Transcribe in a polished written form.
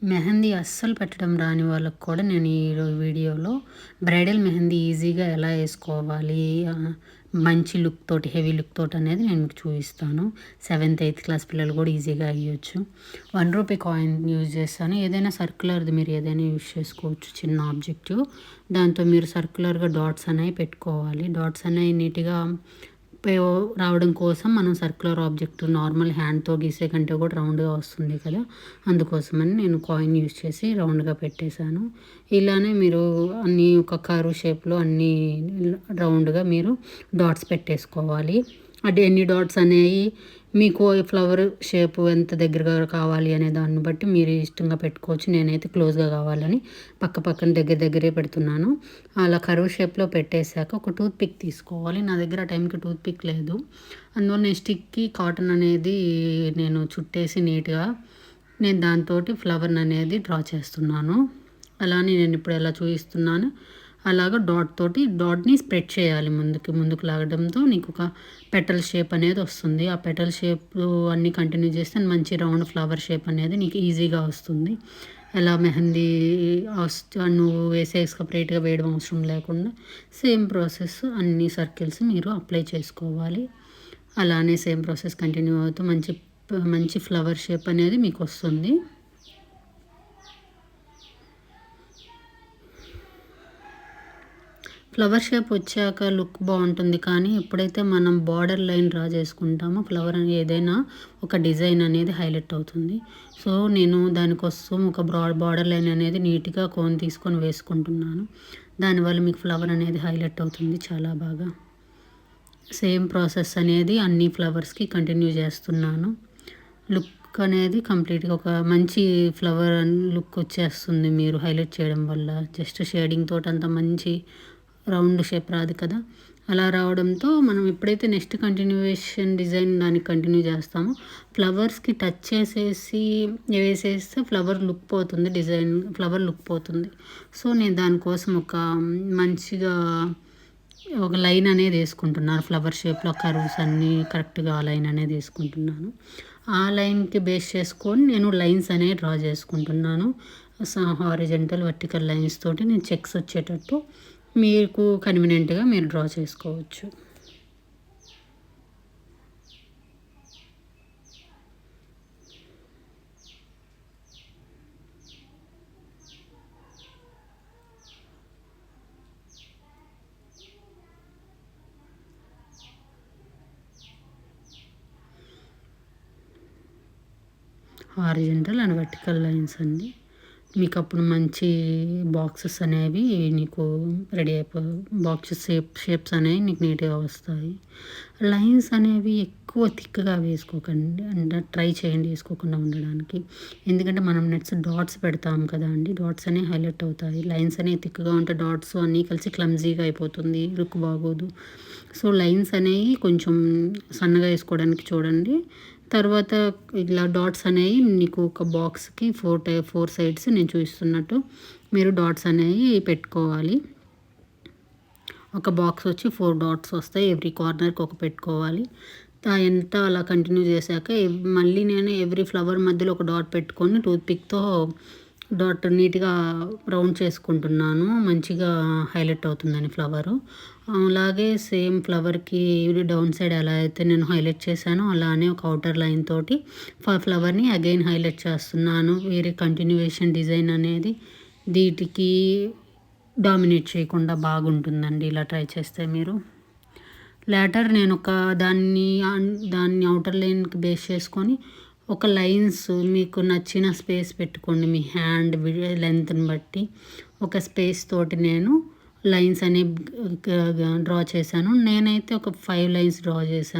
మెహందీ అస్సలు పెట్టడం రాని వాళ్ళకి కూడా నేను వీడియోలో బ్రైడల్ మెహందీ ఈజీగా ఎలా వేసుకోవాలి, మంచి లుక్ తోటి, హెవీ లుక్ తోటి అనేది నేను మీకు చూపిస్తాను. 7th 8th క్లాస్ పిల్లలు కూడా ఈజీగా వేయొచ్చు. 1 రూపీ కాయిన్ యూజ్ చేస్తాను. ఏదైనా సర్క్యులర్ది మీరు ఏదైనా యూజ్ చేసుకోవచ్చు, చిన్న ఆబ్జెక్టివ్. దాంతో మీరు సర్క్యులర్గా డాట్స్ అనేవి పెట్టుకోవాలి. డాట్స్ అనేవి నీట్గా రావడం కోసం మనం సర్క్యులర్ ఆబ్జెక్ట్ నార్మల్ హ్యాండ్తో గీసే కంటే కూడా రౌండ్గా వస్తుంది కదా, అందుకోసమని నేను కాయిన్ యూజ్ చేసి రౌండ్గా పెట్టేశాను. ఇలానే మీరు అన్నీ ఒక కర్వ్ షేప్లో అన్నీ రౌండ్గా మీరు డాట్స్ పెట్టేసుకోవాలి. అంటే ఎన్ని డాట్స్ అనేవి మీకు ఫ్లవర్ షేప్ ఎంత దగ్గరగా కావాలి అనే దాన్ని బట్టి మీరు ఇష్టంగా పెట్టుకోవచ్చు. నేనైతే క్లోజ్గా కావాలని పక్కన దగ్గరే పెడుతున్నాను. అలా కర్వ్ షేప్లో పెట్టేశాక ఒక టూత్ పిక్ తీసుకోవాలి. నా దగ్గర ఆ టైంకి టూత్ పిక్ లేదు, అందువల్ల నేను స్టిక్కి కాటన్ అనేది నేను చుట్టేసి నీట్గా నేను దాంతో ఫ్లవర్ని అనేది డ్రా చేస్తున్నాను. అలానే నేను ఇప్పుడు ఎలా చూపిస్తున్నాను అలాగా డాట్ని స్ప్రెడ్ చేయాలి. ముందుకు లాగడంతో నీకు ఒక పెటల్ షేప్ అనేది వస్తుంది. ఆ పెటల్ షేప్ అన్నీ కంటిన్యూ చేస్తే మంచి రౌండ్ ఫ్లవర్ షేప్ అనేది నీకు ఈజీగా వస్తుంది. ఎలా మెహందీ నువ్వు సపరేట్గా వేయడం అవసరం లేకుండా సేమ్ ప్రాసెస్ అన్ని సర్కిల్స్ మీరు అప్లై చేసుకోవాలి. అలానే సేమ్ ప్రాసెస్ కంటిన్యూ అవుతూ మంచి ఫ్లవర్ షేప్ అనేది మీకు వస్తుంది. ఫ్లవర్ షేప్ వచ్చాక లుక్ బాగుంటుంది, కానీ ఎప్పుడైతే మనం బార్డర్ లైన్ డ్రా చేసుకుంటామో ఫ్లవర్ అని ఏదైనా ఒక డిజైన్ అనేది హైలైట్ అవుతుంది. సో నేను దానికోసం ఒక బార్డర్ లైన్ అనేది నీట్గా కోన్ తీసుకొని వేసుకుంటున్నాను. దానివల్ల మీకు ఫ్లవర్ అనేది హైలైట్ అవుతుంది చాలా బాగా. సేమ్ ప్రాసెస్ అనేది అన్ని ఫ్లవర్స్కి కంటిన్యూ చేస్తున్నాను. లుక్ అనేది కంప్లీట్గా ఒక మంచి ఫ్లవర్ లుక్ వచ్చేస్తుంది మీరు హైలైట్ చేయడం వల్ల. జస్ట్ షేడింగ్ తోటి అంత మంచి రౌండ్ షేప్ రాదు కదా, అలా రావడంతో మనం ఎప్పుడైతే నెక్స్ట్ కంటిన్యూయేషన్ డిజైన్ దానికి కంటిన్యూ చేస్తామో ఫ్లవర్స్కి టచ్ చేసేసి వేసేస్తే ఫ్లవర్ లుక్ పోతుంది, ఫ్లవర్ లుక్ పోతుంది. సో నేను దానికోసం మంచిగా ఒక లైన్ అనేది వేసుకుంటున్నాను. ఫ్లవర్ షేప్లో కర్వ్స్ అన్నీ కరెక్ట్గా ఆ లైన్ అనేది వేసుకుంటున్నాను. ఆ లైన్కి బేస్ చేసుకొని నేను లైన్స్ అనేవి డ్రా చేసుకుంటున్నాను. హారిజంటల్ వర్టికల్ లైన్స్ తోటి నేను చెక్స్ వచ్చేటట్టు మీకు కన్వీనియంట్గా మీరు డ్రా చేసుకోవచ్చు. హారిజంటల్ అండ్ వర్టికల్ లైన్స్ అండి. మీకు అప్పుడు మంచి బాక్సెస్ అనేవి నీకు రెడీ బాక్సెస్ షేప్స్ అనేవి నీకు నీట్గా వస్తాయి. లైన్స్ అనేవి ఎక్కువ థిక్గా వేసుకోకండి, అంటే ట్రై చేయండి వేసుకోకుండా ఉండడానికి. ఎందుకంటే మనం నెక్స్ట్ డాట్స్ పెడతాం కదా అండి, డాట్స్ అనేవి హైలైట్ అవుతాయి. లైన్స్ అనేవి థిక్గా ఉంటే డాట్స్ అన్నీ కలిసి క్లమ్జీగా అయిపోతుంది, లుక్ బాగోదు. సో లైన్స్ అనేవి కొంచెం సన్నగా వేసుకోవడానికి చూడండి. తర్వాత ఇలా డాట్స్ అనేవి నీకు ఒక బాక్స్కి 4 సైడ్స్ నేను చూపిస్తున్నట్టు మీరు డాట్స్ అనేవి పెట్టుకోవాలి. ఒక బాక్స్ వచ్చి 4 డాట్స్ వస్తాయి, ఎవ్రీ కార్నర్కి ఒక పెట్టుకోవాలి. ఎంత అలా కంటిన్యూ చేశాక మళ్ళీ నేను ఎవ్రీ ఫ్లవర్ మధ్యలో ఒక డాట్ పెట్టుకొని టూత్పిక్తో డాట్ నీట్గా రౌండ్ చేసుకుంటున్నాను, మంచిగా హైలైట్ అవుతుందని ఫ్లవరు. అలాగే సేమ్ ఫ్లవర్కి డౌన్ సైడ్ ఎలా అయితే నేను హైలైట్ చేశానో అలానే ఒక అవుటర్ లైన్ తోటి ఫ్లవర్ని అగైన్ హైలైట్ చేస్తున్నాను. వేరే కంటిన్యూయేషన్ డిజైన్ అనేది వీటికి డామినేట్ చేయకుండా బాగుంటుందండి ఇలా ట్రై చేస్తే మీరు. లేటర్ నేను దాన్ని అవుటర్ లైన్కి బేస్ చేసుకొని ఒక లైన్స్ మీకు నచ్చిన స్పేస్ పెట్టుకోండి. మీ హ్యాండ్ లెంత్ని బట్టి ఒక స్పేస్ తోటి నేను లైన్స్ అనేవి డ్రా చేశాను. నేనైతే ఒక 5 లైన్స్ డ్రా చేశాను.